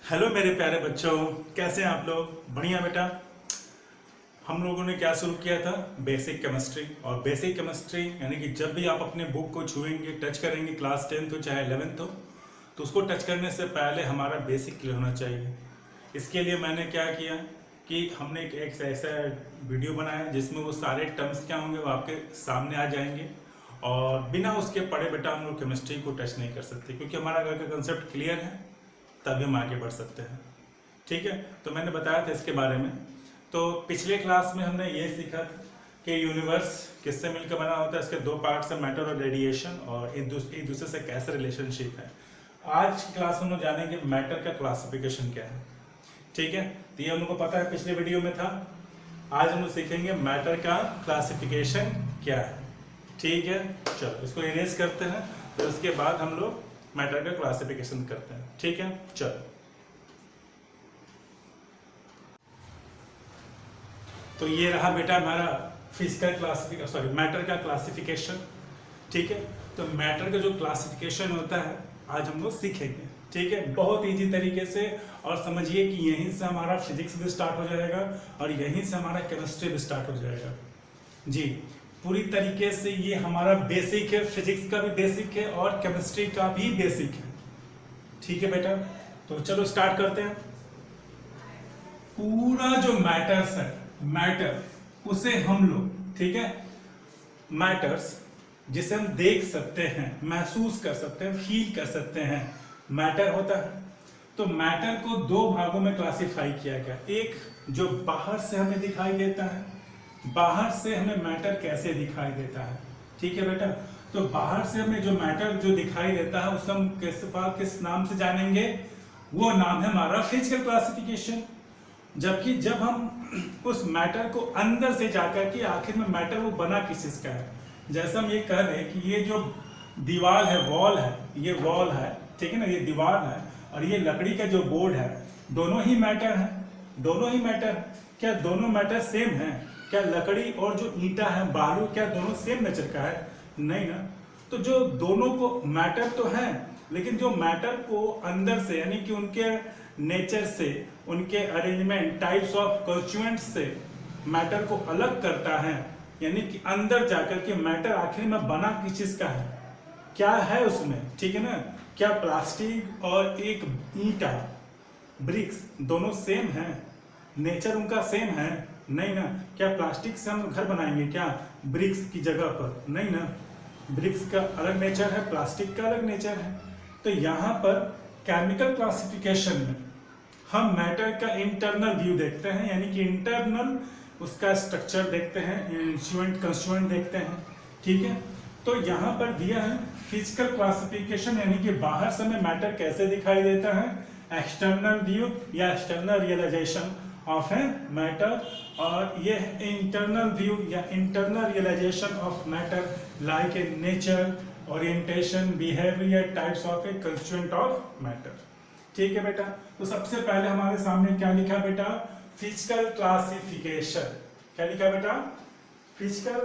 Hello मेरे प्यारे बच्चों, कैसे हैं आप लोग? बढ़िया बेटा। हम लोगों ने क्या शुरू किया था? Basic chemistry. और बेसिक केमिस्ट्री यानी कि जब भी आप अपने बुक को छुएंगे, टच करेंगे, क्लास 10th हो चाहे 11th हो, तो उसको टच करने से पहले हमारा बेसिक क्लियर होना चाहिए। इसके लिए मैंने क्या किया कि हमने एक ऐसा वीडियो बनाया जिसमें वो सारे टर्म्स क्या होंगे वो आपके सामने आ जाएंगे, और बिना उसके पढ़े बेटा हम लोग केमिस्ट्री को टच नहीं कर सकते, क्योंकि हमारा अगर का कंसेप्ट क्लियर है तभी हम आगे बढ़ सकते हैं। ठीक है, तो मैंने बताया था इसके बारे में। तो पिछले क्लास में हमने ये सीखा कि यूनिवर्स किससे मिलकर बना होता है, इसके दो पार्ट्स हैं, मैटर और रेडिएशन, और एक दूसरे से कैसे रिलेशनशिप है। आज की क्लास में हम लोग जानेंगे मैटर का क्लासिफिकेशन क्या है। ठीक है, तो ये हम लोग को पता है, पिछले वीडियो में था। आज हम लोग सीखेंगे मैटर का क्लासिफिकेशन क्या है। ठीक है, चलो इसको इरेज करते हैं, फिर उसके बाद हम लोग मैटर का क्लासिफिकेशन करते हैं। ठीक है, चलो। तो ये रहा बेटा हमारा फिजिकल क्लासिफिकेशन, सॉरी मैटर का क्लासिफिकेशन। ठीक है, तो मैटर का जो क्लासिफिकेशन होता है आज हम लोग सीखेंगे। ठीक है, बहुत इजी तरीके से। और समझिए कि यहीं से हमारा फिजिक्स भी स्टार्ट हो जाएगा और यहीं से हमारा केमिस्ट्री भी स्टार्ट हो जाएगा। जी, पूरी तरीके से ये हमारा बेसिक है, फिजिक्स का भी बेसिक है और केमिस्ट्री का भी बेसिक है। ठीक है बेटा, तो चलो स्टार्ट करते हैं। पूरा जो मैटर्स है, मैटर उसे हम लोग, ठीक है, मैटर्स जिसे हम देख सकते हैं, महसूस कर सकते हैं, फील कर सकते हैं, मैटर होता है। तो मैटर को दो भागों में क्लासिफाई किया गया। एक जो बाहर से हमें दिखाई देता है, बाहर से हमें मैटर कैसे दिखाई देता है। ठीक है बेटा, तो बाहर से हमें जो मैटर जो दिखाई देता है उसे हम किस नाम से जानेंगे? वो नाम है हमारा फिजिकल क्लासिफिकेशन। जबकि जब हम उस मैटर को अंदर से जाकर के आखिर में मैटर वो बना किस चीज का है, जैसे हम ये कह रहे हैं कि ये जो दीवार है, वॉल है, ये वॉल है, ठीक है ना, ये दीवार है, और ये लकड़ी का जो बोर्ड है, दोनों ही मैटर है, दोनों ही मैटर है। क्या दोनों मैटर सेम है? क्या लकड़ी और जो ईंटा है, बालू, क्या दोनों सेम नेचर का है? नहीं ना। तो जो दोनों को मैटर तो है, लेकिन जो मैटर को अंदर से यानी कि उनके नेचर से, उनके अरेंजमेंट, टाइप्स ऑफ कॉन्स्टिट्यूएंट्स से मैटर को अलग करता है, यानी कि अंदर जाकर के मैटर आखिर में बना किस चीज का है, क्या है उसमें। ठीक है ना, क्या प्लास्टिक और एक ईंटा, ब्रिक्स, दोनों सेम है? नेचर उनका सेम है? नहीं ना। क्या प्लास्टिक से हम घर बनाएंगे क्या ब्रिक्स की जगह पर? नहीं ना। ब्रिक्स का अलग नेचर है, प्लास्टिक का अलग नेचर है। तो यहाँ पर केमिकल क्लासिफिकेशन में हम मैटर का इंटरनल व्यू देखते हैं, यानी कि इंटरनल उसका स्ट्रक्चर देखते हैं, कंस्टिट्यूएंट देखते हैं। ठीक है, तो यहाँ पर दिया है फिजिकल क्लासिफिकेशन, यानी कि बाहर से हमें मैटर कैसे दिखाई देता है, एक्सटर्नल व्यू या external realization of a matter, और ये इंटरनल व्यू या internal realization of matter like a nature, orientation, behaviour, types of a constituent of matter. ठीक है बेटा, तो सबसे पहले हमारे सामने क्या लिखा बेटा? Physical classification. क्या लिखा बेटा? फिजिकल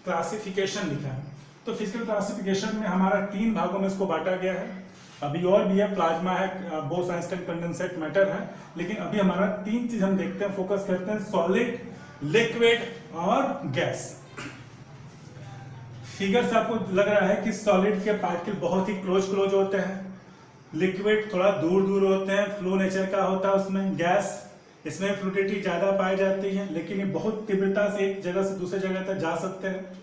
क्लासिफिकेशन लिखा है। तो फिजिकल क्लासिफिकेशन में हमारा तीन भागों में इसको बांटा गया है। अभी और भी है, प्लाज्मा है, बोस आइंस्टाइन कंडेंसेट मैटर है, लेकिन अभी हमारा तीन चीज हम देखते हैं, फोकस करते हैं, सॉलिड, लिक्विड और गैस। फिगर से आपको लग रहा है कि सॉलिड के पार्टिकल बहुत ही क्लोज होते हैं, लिक्विड थोड़ा दूर दूर होते हैं, फ्लो नेचर का होता है उसमें, गैस इसमें फ्लूइडिटी ज्यादा पाई जाती है, लेकिन ये बहुत तीव्रता से एक जगह से दूसरी जगह तक जा सकते हैं।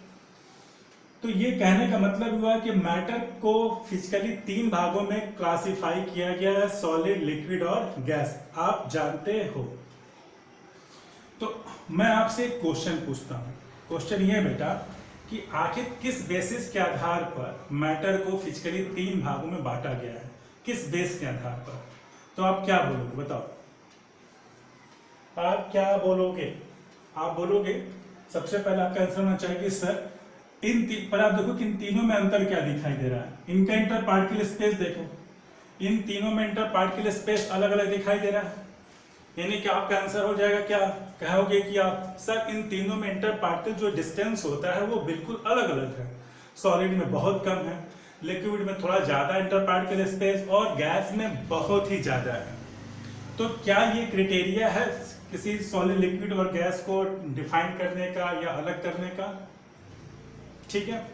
तो ये कहने का मतलब हुआ कि मैटर को फिजिकली तीन भागों में क्लासिफाई किया गया है, सॉलिड, लिक्विड और गैस। आप जानते हो। तो मैं आपसे एक क्वेश्चन पूछता हूं। क्वेश्चन ये बेटा कि आखिर किस बेसिस के आधार पर मैटर को फिजिकली तीन भागों में बांटा गया है? किस बेस के आधार पर? तो आप क्या बोलोगे बताओ? आप क्या बोलोगे? आप बोलोगे सबसे पहले आपका आंसर होना चाहिए कि सर पर आप देखो कि इन तीनों में अंतर क्या दिखाई दे रहा है। इनका इंटर पार्टिकल स्पेस देखो, इन तीनों में इंटर पार्टिकल स्पेस अलग अलग दिखाई दे रहा है, यानी कि आपका आंसर हो जाएगा क्या? कहोगे कि आप सर इन तीनों में इंटर पार्टिकल जो डिस्टेंस होता है वो बिल्कुल अलग अलग है। सॉलिड में बहुत कम है, लिक्विड में थोड़ा ज्यादा इंटर पार्टिकल स्पेस और गैस में बहुत ही ज्यादा है। तो क्या ये क्राइटेरिया है किसी सॉलिड, लिक्विड और गैस को डिफाइन करने का या अलग करने का? ठीक है,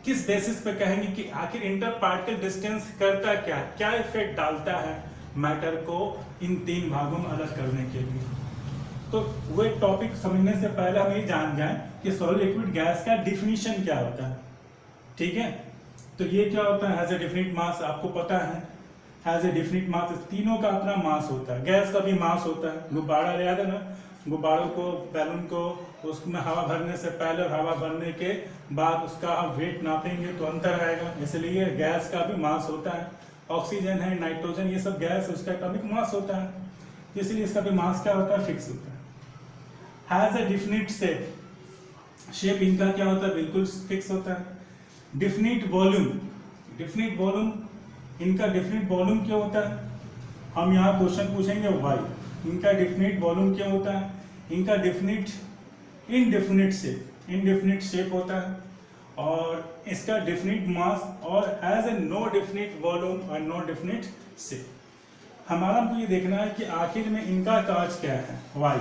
किस बेसिस पे कहेंगे कि आखिर इंटर पार्टिकल डिस्टेंस करता क्या इफेक्ट डालता है मैटर को इन तीन भागों में अलग करने के लिए? तो वो एक टॉपिक समझने से पहले हम ये जान जाएं कि सॉलिड, लिक्विड, गैस का डिफिनीशन क्या होता है। ठीक है, तो ये क्या होता है? हैज ए डिफिनिट मास, आपको पता है हैज ए डिफिनिट मास, तीनों का अपना मास होता है। गैस का भी मास होता है, गुब्बारा याद है ना, गुब्बारों को, बैलून को उसमें हवा भरने से पहले और हवा भरने के बाद उसका आप वेट नापेंगे तो अंतर आएगा, इसलिए गैस का भी मास होता है। ऑक्सीजन है, नाइट्रोजन, ये सब गैस, उसका एटॉमिक मास होता है, इसलिए इसका भी मास क्या होता है? फिक्स होता है। Has a definite shape, shape इनका क्या होता है? बिल्कुल फिक्स होता है। डिफिनिट वॉल्यूम, डिफिनिट वॉल्यूम, इनका डिफिनिट वॉल्यूम क्या होता है? हम यहाँ क्वेश्चन पूछेंगे वाई, इनका डिफिनिट वॉल्यूम क्या होता है? इनका definite indefinite shape, indefinite shape होता है। और इसका डिफिनिट मास और has a no definite volume और नो डिफिनिट शेप। हमारा हमको ये देखना है कि आखिर में इनका काज क्या है, वाई,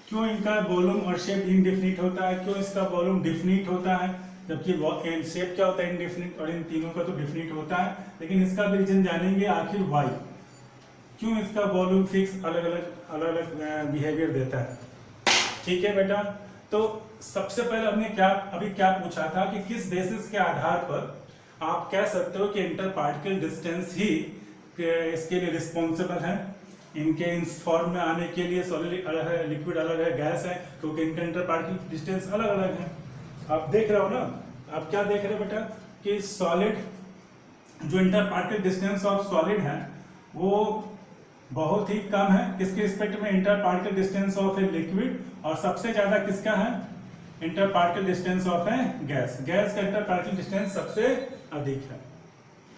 क्यों इनका वॉल्यूम और शेप इनडेफिनिट होता है, क्यों इसका वॉल्यूम डिफिनिट होता है, जबकि शेप क्या होता है? इनडेफिनिट, और इन तीनों का तो डिफिनिट होता है। लेकिन इसका भी रीजन जानेंगे आखिर वाई, क्यों इसका वॉल्यूम फिक्स अलग अलग बिहेवियर देता है। ठीक है बेटा, तो सबसे पहले हमने क्या पूछा था कि किस बेसिस के आधार पर आप कह सकते हो कि इंटर पार्टिकल डिस्टेंस ही इसके लिए रिस्पॉन्सिबल है, इनके इस फॉर्म में आने के लिए। सॉलिड अलग है, लिक्विड अलग है, गैस है, क्योंकि इनके इंटर पार्टिकल डिस्टेंस अलग अलग है। आप देख रहे हो ना, आप क्या देख रहे हो बेटा कि सॉलिड, जो inter particle distance of solid है वो बहुत ही कम है किसके रिस्पेक्ट में? Inter particle distance of a liquid. और सबसे ज्यादा किसका है? Inter particle distance of A gas, gas का इंटर पार्टिकल डिस्टेंस सबसे अधिक है।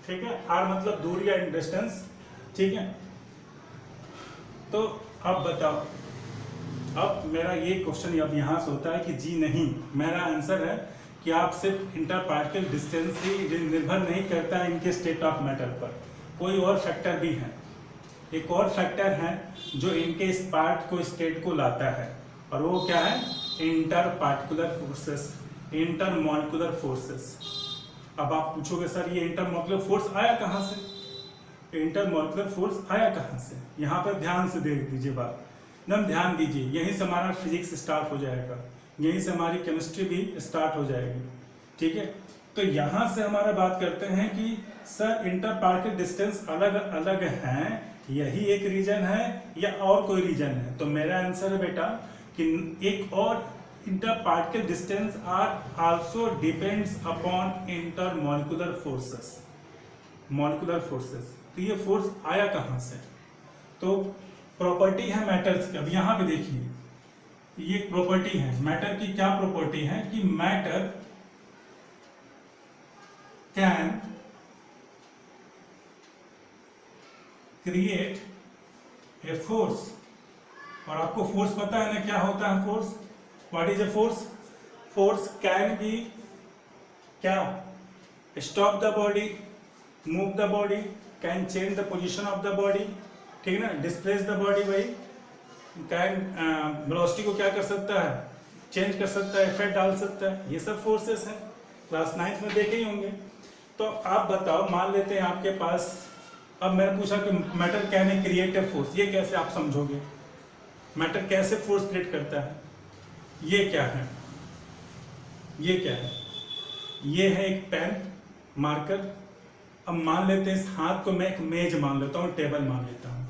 ठीक है, आर मतलब दूरी या डिस्टेंस। ठीक है, तो अब बताओ, अब मेरा ये क्वेश्चन अब यहाँ से होता है कि जी नहीं, मेरा आंसर है कि आप सिर्फ इंटर पार्टिकल डिस्टेंस ही निर्भर नहीं करता है इनके स्टेट ऑफ मैटर पर, कोई और फैक्टर भी है। एक और फैक्टर है जो इनके इस पार्ट को, स्टेट को लाता है, और वो क्या है? Inter particular forces, inter molecular forces. अब आप पूछोगे सर ये इंटर मॉलिक्यूलर फोर्स आया कहाँ से? इंटर मॉलिक्यूलर फोर्स आया कहाँ से? यहाँ पर ध्यान से देख दीजिए बात, एकदम ध्यान दीजिए, यहीं से हमारा फिजिक्स स्टार्ट हो जाएगा, यहीं से हमारी केमिस्ट्री भी स्टार्ट हो जाएगी। ठीक है, तो यहाँ से हमारा बात करते हैं कि सर इंटर पार्टिकल डिस्टेंस अलग अलग हैं, यही एक रीजन है या और कोई रीजन है? तो मेरा आंसर है बेटा कि एक और inter particle distance are also depends upon inter molecular forces, molecular forces. तो ये फोर्स आया कहाँ से? तो प्रॉपर्टी है मैटर्स की। अब यहाँ पे देखिए, ये प्रॉपर्टी है मैटर की। क्या प्रॉपर्टी है? कि matter can create a force. और आपको फोर्स पता है ना क्या होता है force? What is a force? Force can be क्या? Stop the body, move the body, can change the position of the body, ठीक है ना, डिस्प्लेस द बॉडी, वही कैन वेलोसिटी को क्या कर सकता है? चेंज कर सकता है, इफेक्ट डाल सकता है। ये सब फोर्सेस हैं, क्लास 9th में देखे ही होंगे। तो आप बताओ, मान लेते हैं आपके पास, अब मैंने पूछा कि matter can create a force, ये कैसे आप समझोगे? मैटर कैसे फोर्स क्रिएट करता है? ये क्या है? ये क्या है? ये है एक पेन, मार्कर। अब मान लेते हैं इस हाथ को मैं एक मेज मान लेता हूँ, टेबल मान लेता हूँ।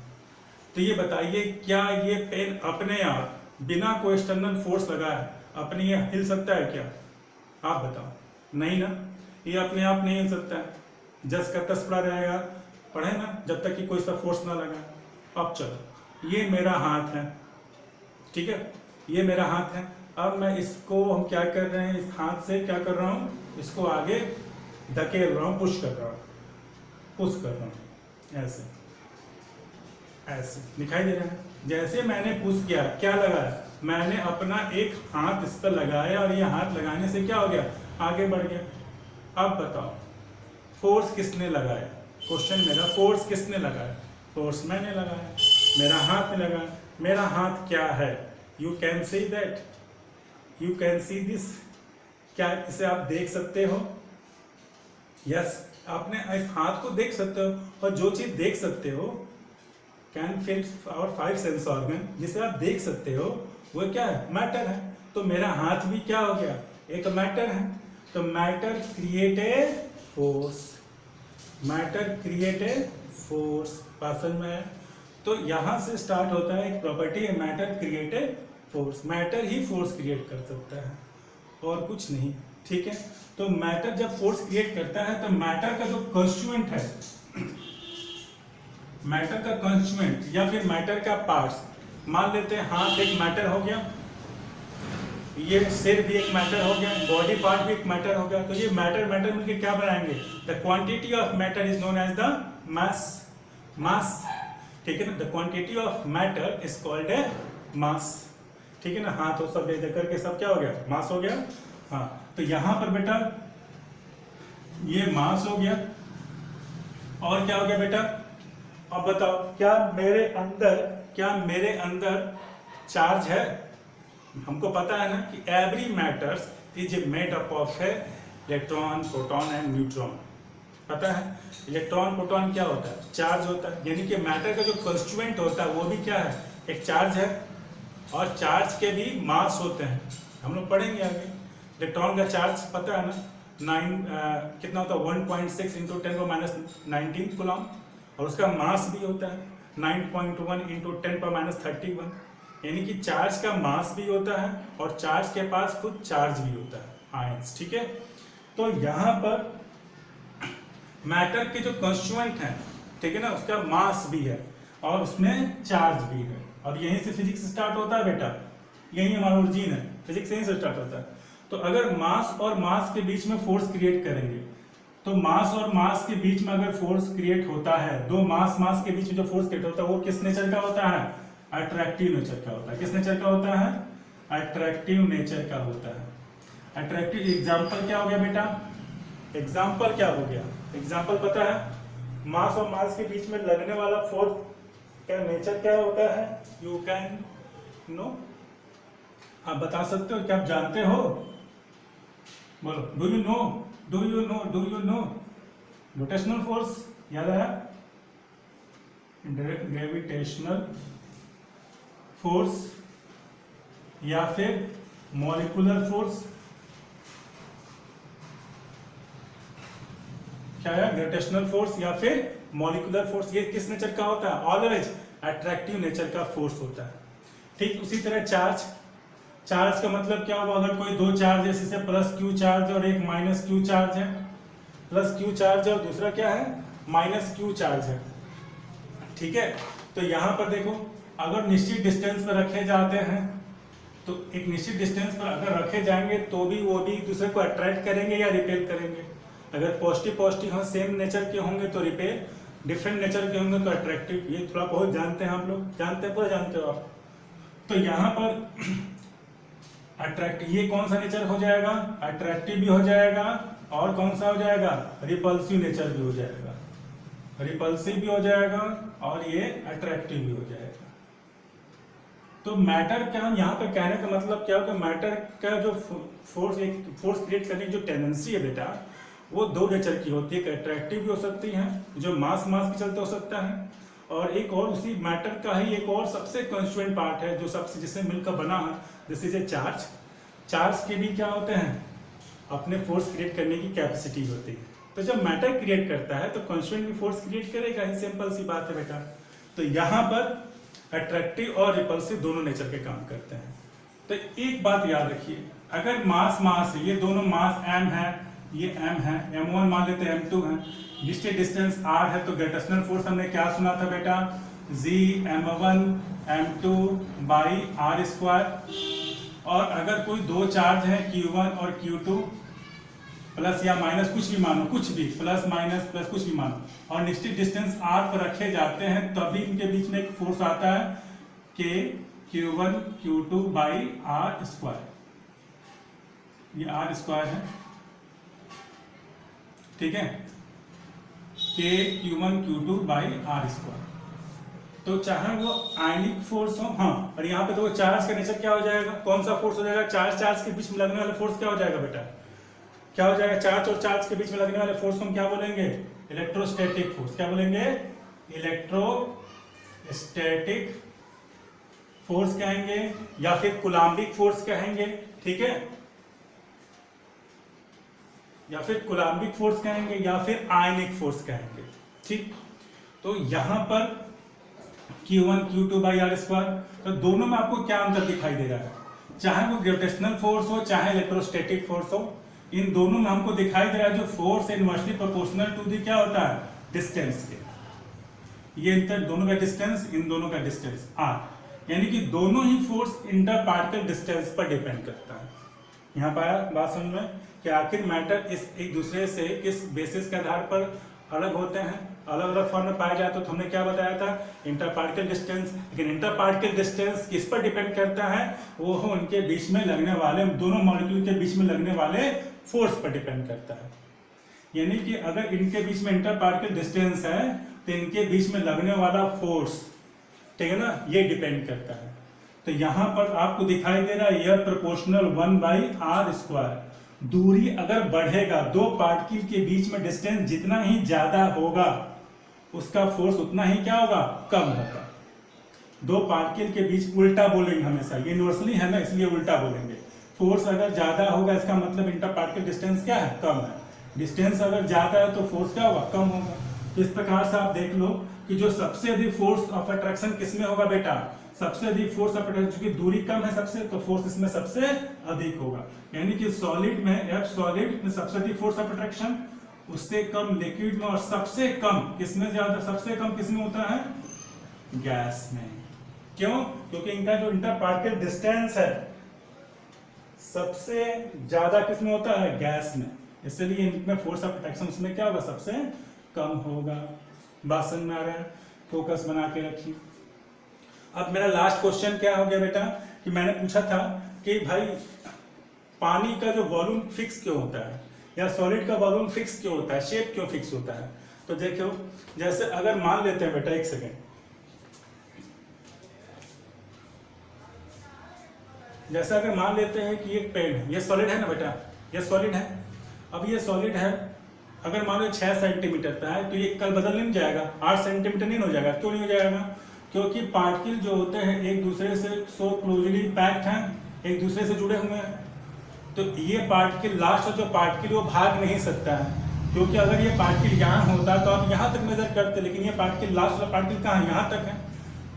तो ये बताइए, क्या ये पेन अपने आप बिना कोई एक्सटर्नल फोर्स लगाए अपने ये हिल सकता है क्या? आप बताओ, नहीं ना, ये अपने आप नहीं हिल सकता है, जस का तस पड़ा रहेगा, पढ़े ना, जब तक कि कोई सा फोर्स ना लगा। अब चलो, ये मेरा हाथ है, ठीक है, ये मेरा हाथ है। अब मैं इसको, हम क्या कर रहे हैं, इस हाथ से क्या कर रहा हूँ, इसको आगे धकेल रहा हूँ, पुश कर रहा हूँ, पुश कर रहा हूँ, ऐसे ऐसे दिखाई दे रहा है। जैसे मैंने पुश किया, क्या लगाया, मैंने अपना एक हाथ इस पर लगाया और ये हाथ लगाने से क्या हो गया, आगे बढ़ गया। अब बताओ फोर्स किसने लगाया? क्वेश्चन मेरा, फोर्स किसने लगाया? फोर्स मैंने लगाया, मेरा हाथ में लगा। मेरा हाथ क्या है? You can see that, you can see this. क्या इसे आप देख सकते हो? यस, आपने इस हाथ को देख सकते हो, और जो चीज देख सकते हो कैन फील और 5 सेंस ऑर्गन, जिसे आप देख सकते हो वो क्या है? मैटर है। तो मेरा हाथ भी क्या हो गया? एक मैटर है। तो matter create a force, matter create a force. बात समझ में आया? तो यहां से स्टार्ट होता है एक प्रॉपर्टी है, matter create a force. Matter he force create कर सकता है और कुछ नहीं, ठीक है। तो मैटर जब फोर्स क्रिएट करता है तो मैटर का जो कॉन्स्टिट्यूएंट है, मैटर का कॉन्स्टिट्यूएंट या फिर मैटर का पार्ट्स, मान लेते हैं हाथ एक मैटर हो गया, ये सिर भी एक मैटर हो गया, बॉडी पार्ट भी एक मैटर हो गया। तो ये मैटर मैटर मिलकर क्या बनाएंगे? The quantity of matter is known as the mass. Mass, ठीक है ना। The quantity of matter is called a mass, ठीक है ना। हाथ और सब ले करके सब क्या हो गया? मास हो गया। हाँ, तो यहां पर बेटा ये मास हो गया, और क्या हो गया बेटा? अब बताओ, क्या मेरे अंदर चार्ज है? हमको पता है ना कि every matters is made up of है इलेक्ट्रॉन, प्रोटॉन एंड न्यूट्रॉन। पता है इलेक्ट्रॉन प्रोटॉन क्या होता है? चार्ज होता है। यानी कि मैटर का जो कॉन्स्टिट्यूएंट होता है वो भी क्या है? एक चार्ज है। और चार्ज के भी मास होते हैं, हम लोग पढ़ेंगे आगे। इलेक्ट्रॉन का चार्ज पता है ना, 9 कितना होता है? 1.6 इंटू 10⁻19 कूलम। और उसका मास भी होता है 9.1 इंटू 10⁻31। यानी कि चार्ज का मास भी होता है और चार्ज के पास खुद चार्ज भी होता है, आयंस, ठीक है। तो यहाँ पर मैटर के जो कॉन्स्टिट्यूएंट है, ठीक है ना, उसका मास भी है और उसमें चार्ज भी है। और यहीं से फिजिक्स स्टार्ट होता है बेटा, यही हमारा ओरिजिन है, फिजिक्स यहीं से स्टार्ट होता है। तो अगर मास और मास के बीच में फोर्स क्रिएट करेंगे, तो मास और मास के बीच में अगर फोर्स क्रिएट होता है, दो मास के बीच में जो फोर्स क्रिएट होता है वो किस नेचर का होता है? अट्रैक्टिव नेचर का होता है। किस नेचर का होता है? अट्रैक्टिव नेचर का होता है। अट्रैक्टिव एग्जाम्पल क्या हो गया बेटा? एग्जाम्पल क्या हो गया? एग्जाम्पल पता है, मास और मास के बीच में लगने वाला फोर्स का नेचर क्या होता है? यू कैन नो, आप बता सकते हो? क्या आप जानते हो? बोलो, do you know? Do you know? Do you know? Gravitational force याद आया? ग्रेविटेशनल फोर्स या फिर मॉलिक्यूलर फोर्स, क्या है? ग्रेविटेशनल फोर्स या फिर मॉलिक्यूलर फोर्स। ये किस नेचर का होता है? ऑलवेज अट्रैक्टिव नेचर का फोर्स होता है। ठीक उसी तरह चार्ज, चार्ज का मतलब क्या हुआ? अगर कोई दो चार्ज है, जैसे प्लस क्यू चार्ज और एक माइनस क्यू चार्ज है, प्लस क्यू चार्ज और दूसरा क्या है? माइनस क्यू चार्ज है, ठीक है। तो यहां पर देखो, अगर निश्चित डिस्टेंस पर रखे जाते हैं, तो एक निश्चित डिस्टेंस पर अगर रखे जाएंगे तो भी वो भी एक दूसरे को अट्रैक्ट करेंगे या रिपेल करेंगे। अगर पॉजिटिव पॉजिटिव हाँ सेम नेचर के होंगे तो रिपेल, डिफरेंट नेचर के होंगे तो अट्रैक्टिव। ये थोड़ा बहुत जानते हैं हम लोग, जानते हैं, पूरा जानते हो आप। तो यहाँ पर अट्रैक्टिव, ये कौन सा नेचर हो जाएगा? अट्रैक्टिव भी हो जाएगा, और कौन सा हो जाएगा? रिपल्सिव नेचर भी हो जाएगा। रिपल्सिव भी हो जाएगा और ये अट्रैक्टिव भी हो जाएगा। तो मैटर क्या, यहाँ पे कहने का मतलब क्या होगा? मैटर का जो फोर्स, एक फोर्स क्रिएट करने की जो टेंडेंसी है बेटा, वो दो नेचर की होती है। एक अट्रैक्टिव भी हो सकती है, जो मास के चलते हो सकता है, और एक और उसी मैटर का ही एक और सबसे कॉन्स्टिट्यूएंट पार्ट है जो सबसे जिससे मिलकर बना है, this is a charge. Charge के भी क्या होते हैं? अपने फोर्स क्रिएट करने की कैपेसिटी होती है। तो जब मैटर क्रिएट करता है तो कॉन्स्टिट्यूएंट भी फोर्स क्रिएट करेगा ही, सिंपल सी बात है बेटा। तो यहाँ पर अट्रैक्टिव और रिपल्सिव दोनों नेचर के काम करते हैं। तो एक बात याद रखिए, अगर मास है, ये दोनों मास m है, ये m है, m1 मान लेते हैं, m2 है, डिस्टेंस डिस्टेंस r है, तो ग्रेविटेशनल फोर्स हमने क्या सुना था बेटा? G m1 m2 by r square. और अगर कोई दो चार्ज है q1 और q2, प्लस या माइनस कुछ भी मानो, कुछ भी प्लस माइनस प्लस कुछ भी मानो, और निश्चित डिस्टेंस r पर रखे जाते हैं, तभी इनके बीच में एक फोर्स आता है k q1 q2 by r square. ये r स्क्वायर है, ठीक है, के Q1 Q2/r²। तो चाहे वो आयनिक फोर्स हो, हाँ, और यहाँ पे तो चार्ज का नेचर क्या हो जाएगा, कौन सा फोर्स हो जाएगा, चार्ज के बीच में लगने वाला फोर्स क्या हो जाएगा बेटा, क्या हो जाएगा, चार्ज और चार्ज के बीच में लगने वाले फोर्स को हम क्या बोलेंगे, इलेक्ट्रोस्टैटिक फोर्स। क्या बोलेंगे, इलेक्ट्रोस्टैटिक फोर्स कहेंगे, या फिर कूलाम्बिक फोर्स कहेंगे, ठीक है, या फिर कूलाम्बिक फोर्स कहेंगे, या फिर आयनिक फोर्स कहेंगे, ठीक। तो यहां पर Q1 Q2/r², तो दोनों में आपको क्या अंतर दिखाई दे रहा है, चाहे वो ग्रेविटेशनल फोर्स हो चाहे इलेक्ट्रोस्टैटिक फोर्स हो, इन दोनों में हमको दिखाई दे रहा है जो force inversely proportional to the क्या होता है, डिस्टेंस के। ये इंटर दोनों का डिस्टेंस, इन दोनों का डिस्टेंस r, यानी कि दोनों ही फोर्स इंटर पार्टिकल डिस्टेंस पर डिपेंड करता है। यहाँ पर बात समझ में कि आखिर मैटर इस एक दूसरे से किस बेसिस के आधार पर अलग होते हैं, अलग अलग फॉर्म में पाए जाते, तो हमने क्या बताया था, इंटर पार्टिकल डिस्टेंस। लेकिन इंटर पार्टिकल डिस्टेंस किस पर डिपेंड करता है, वो उनके बीच में लगने वाले, दोनों मॉलिक्यूल के बीच में लगने वाले फोर्स पर डिपेंड करता है। यानी कि अगर इनके बीच में इंटर पार्टिकल डिस्टेंस है तो इनके बीच में लगने वाला फोर्स, ठीक है ना, ये डिपेंड करता है। तो यहां पर आपको दिखाई दे रहा है यह प्रोपोर्शनल 1/r²। दूरी अगर बढ़ेगा, दो पार्टिकल के बीच में डिस्टेंस जितना ही ज्यादा होगा उसका फोर्स उतना ही क्या होगा, कम होगा। दो पार्टिकल के बीच, उल्टा बोलेंगे हमेशा, ये यूनिवर्सली है ना इसलिए उल्टा बोलेंगे। फोर्स अगर ज्यादा होगा इसका मतलब इंटर पार्टिकल डिस्टेंस क्या है, कम है। डिस्टेंस अगर ज्यादा है तो फोर्स क्या होगा, कम होगा। तो इस प्रकार से आप देख लो कि जो सबसे अधिक फोर्स ऑफ अट्रैक्शन किसमें होगा बेटा, सबसे अधिक फोर्स ऑफ अट्रैक्शन, क्योंकि दूरी कम है सबसे, तो फोर्स इसमें सबसे अधिक होगा। यानी कि सॉलिड में, एफ सॉलिड में सबसे अधिक फोर्स ऑफ अट्रैक्शन, उससे कम लिक्विड में, और सबसे कम किसमें, ज्यादा सबसे कम किसमें होता है, गैस में। क्यों, क्योंकि इनका जो इंटर पार्टिकल डिस्टेंस है सबसे ज्यादा किसमें होता है, गैस में, इसलिए इनमें फोर्स ऑफ अट्रैक्शन उसमें क्या होगा, सबसे कम होगा। बात समझ में आ रहा है, फोकस बना के रखिए। अब मेरा लास्ट क्वेश्चन क्या हो गया बेटा, कि मैंने पूछा था कि भाई पानी का जो वॉल्यूम फिक्स क्यों होता है, या सॉलिड का वॉल्यूम फिक्स क्यों होता है, शेप क्यों फिक्स होता है। तो देखो, जैसे अगर मान लेते हैं बेटा, एक सेकेंड, जैसे अगर मान लेते हैं कि एक पेन है, ये सॉलिड है ना बेटा, ये सॉलिड है। अब ये सॉलिड है, अगर मान लो 6 सेंटीमीटर का है, तो ये कल बदल नहीं जाएगा, 8 सेंटीमीटर नहीं हो जाएगा। क्यों नहीं हो जाएगा, क्योंकि पार्टिकल जो होते हैं एक दूसरे से सो क्लोजली पैक्ड हैं, एक दूसरे से जुड़े हुए हैं। तो ये पार्टिकल, लास्ट जो पार्टिकल वो भाग नहीं सकता है, क्योंकि अगर ये पार्टिकल यहाँ होता तो आप यहाँ तक मेजर करते, लेकिन ये पार्टिकल, लास्ट वाला पार्टिकल कहाँ, यहाँ तक है।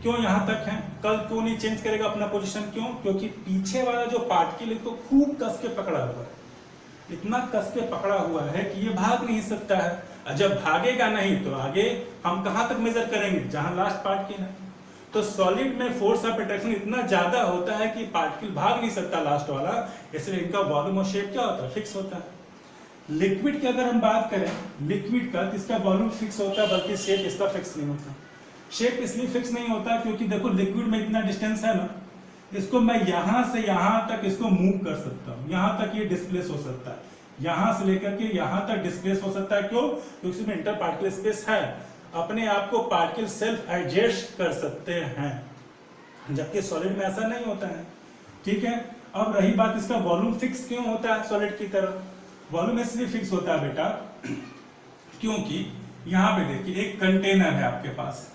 क्यों यहाँ तक है, कल क्यों नहीं चेंज करेगा अपना पोजीशन, क्यों, क्योंकि पीछे वाला जो पार्टिकल है तो खूब कस के पकड़ा हुआ है, इतना कस के पकड़ा हुआ है कि ये भाग नहीं सकता है। जब भागेगा नहीं तो आगे हम कहां तक मेजर करेंगे, जहां लास्ट पार्टिकल है। तो सॉलिड में फोर्स ऑफ अट्रैक्शन इतना ज्यादा होता है कि पार्टिकल भाग नहीं सकता लास्ट वाला, इसलिए इनका वॉल्यूम और शेप क्या होता है, फिक्स होता है। लिक्विड की अगर हम बात करें, लिक्विड का, इसका वॉल्यूम फिक्स होता है, बल्कि शेप इसका फिक्स नहीं होता। शेप इसलिए फिक्स नहीं होता क्योंकि देखो लिक्विड में इतना डिस्टेंस है ना, इसको मैं यहां से यहां तक इसको मूव कर सकता हूं, यहां तक ये डिस्प्लेस हो सकता है, यहां से लेकर के यहां तक डिस्प्लेस हो सकता है। क्यों, क्योंकि इसमें इंटर पार्टिकल स्पेस है, अपने आप को पार्टिकल सेल्फ एडजस्ट कर सकते हैं, जबकि सॉलिड में ऐसा नहीं होता है। ठीक है, अब रही बात इसका वॉल्यूम फिक्स क्यों होता है सॉलिड की तरह। वॉल्यूम इसलिए फिक्स होता है बेटा क्योंकि यहां पे देखिए एक कंटेनर है आपके पास,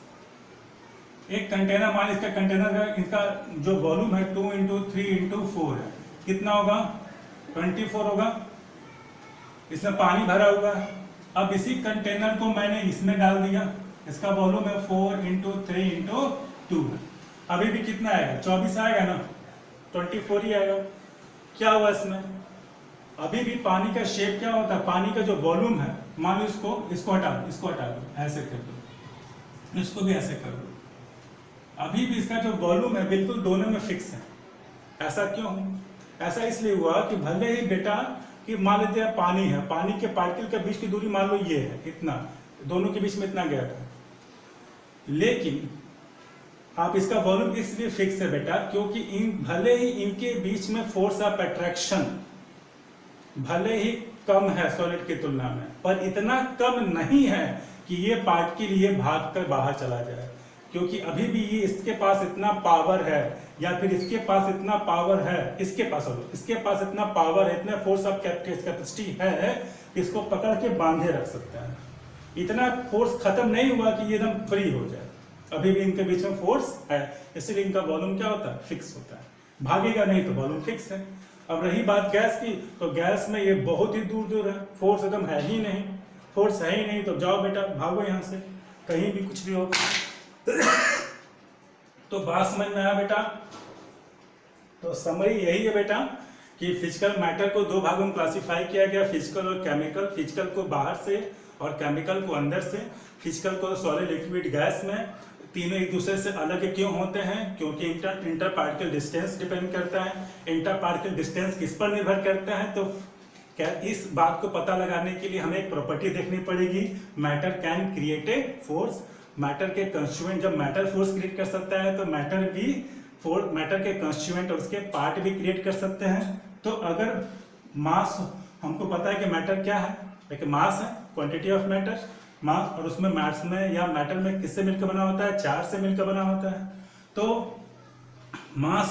एक कंटेनर, मान इसका कंटेनर का इनका जो वॉल्यूम है 2 × 3 × 4 है, कितना होगा, 24 होगा। इसमें पानी भरा हुआ है। अब इसी कंटेनर को मैंने इसमें डाल दिया, इसका वॉल्यूम है 4 × 3 × 2 है। अभी भी कितना आएगा, 24 आएगा ना, 24 ही आएगा। क्या हुआ इसमें, अभी भी पानी का शेप क्या होता है, पानी का जो वॉल्यूम है, मान लो इसको हटा दो, ऐसे कर दो, इसको भी ऐसे कर दो, अभी भी इसका जो वॉल्यूम है बिल्कुल दोनों में फिक्स है। ऐसा क्यों, ऐसा इसलिए हुआ कि भले ही बेटा कि मान लेते हैं पानी है, पानी के पार्टिकल के बीच की दूरी मान लो ये है, इतना, दोनों के बीच में इतना गैप है, लेकिन आप इसका वॉल्यूम इसलिए फिक्स है बेटा क्योंकि भले ही इनके बीच में फोर्स ऑफ अट्रैक्शन भले ही कम है सॉलिड की तुलना में, पर इतना कम नहीं है कि ये पार्टिकल ये भाग कर बाहर चला जाए, क्योंकि अभी भी ये इसके पास इतना पावर है, या फिर इसके पास इतना पावर है, इसके पास इतना पावर है, इतना फोर्स ऑफ कैपेसिटी है कि इसको पकड़ के बांधे रख सकता है। इतना फोर्स खत्म नहीं हुआ कि ये एकदम फ्री हो जाए, अभी भी इनके बीच में फोर्स है, इसलिए इनका वॉल्यूम क्या होता है, फिक्स होता है, भागेगा नहीं तो वॉल्यूम फिक्स है। अब रही बात गैस की, तो गैस में ये बहुत ही दूर दूर है, फोर्स एकदम है ही नहीं, फोर्स है ही नहीं, तो जाओ बेटा भागो यहाँ से, कहीं भी कुछ भी हो। तो बात समझ में आया बेटा? तो समरी यही है बेटा कि फिजिकल मैटर को दो भागों में क्लासिफाई किया गया, फिजिकल और केमिकल। फिजिकल को बाहर से और केमिकल को अंदर से। फिजिकल को सॉलिड, लिक्विड, गैस में तीनों एक दूसरे से अलग क्यों होते हैं? क्योंकि इंटर पार्टिकल डिस्टेंस डिपेंड करता है। इंटर पार्टिकल डिस्टेंस किस पर निर्भर करता है? तो क्या इस बात को पता लगाने के लिए हमें एक प्रॉपर्टी देखनी पड़ेगी, matter can create a force. Matter के कंस्टिट्यूएंट, जब मैटर फोर्स क्रिएट कर सकता है तो मैटर के कंस्टिट्यूएंट और उसके पार्ट भी क्रिएट कर सकते हैं। तो अगर मास, हमको पता है कि मैटर क्या है, देखिए मास है, क्वांटिटी ऑफ मैटर, मास, और उसमें मास में या मैटर में किससे मिलकर बना होता है? चार्ज से मिलकर बना होता है। तो मास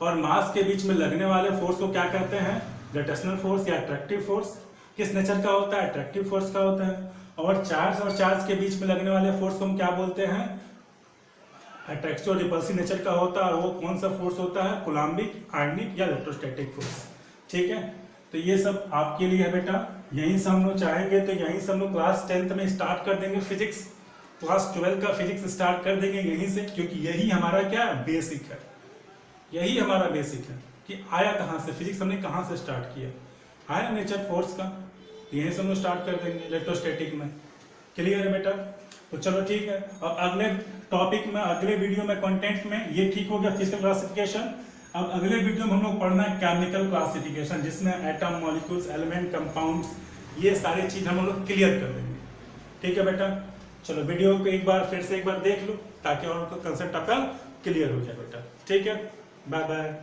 और मास के बीच में लगने वाले फोर्स को क्या कहते हैं? ग्रेविटेशनल फोर्स या अट्रैक्टिव फोर्स। किस नेचर का होता है? अट्रैक्टिव फोर्स का होता है। और चार्ज के बीच में लगने वाले फोर्स को हम क्या बोलते हैं? अट्रैक्टिव और रिपल्सिव नेचर का होता है। और वो कौन सा फोर्स होता है? कूलम्बिक, आयनिक या इलेक्ट्रोस्टैटिक फोर्स। ठीक है, तो ये सब आपके लिए है बेटा। यहीं से हम लोग चाहेंगे तो यहीं से हम लोग क्लास 10th में स्टार्ट कर देंगे फिजिक्स, क्लास 12 का फिजिक्स स्टार्ट कर देंगे यहीं से, क्योंकि यही हमारा क्या बेसिक है, यही हमारा बेसिक है कि आया कहाँ से, फिजिक्स हमने कहाँ से स्टार्ट किया, आया नेचर फोर्स का, यहीं से हम लोग स्टार्ट कर देंगे इलेक्ट्रोस्टैटिक में। क्लियर है बेटा? तो चलो ठीक है, अब अगले टॉपिक में, अगले वीडियो में, कंटेंट में, ये ठीक हो गया फिजिकल क्लासिफिकेशन। अब अगले वीडियो में हम लोग पढ़ना है केमिकल क्लासिफिकेशन, जिसमें एटम, मॉलिक्यूल्स, एलिमेंट, कंपाउंड्स, ये सारी चीज हम लोग क्लियर कर देंगे। ठीक है बेटा? चलो वीडियो को एक बार फिर से एक बार देख लो ताकि और कंसेप्ट आपका क्लियर हो जाए बेटा। ठीक है, बाय बाय।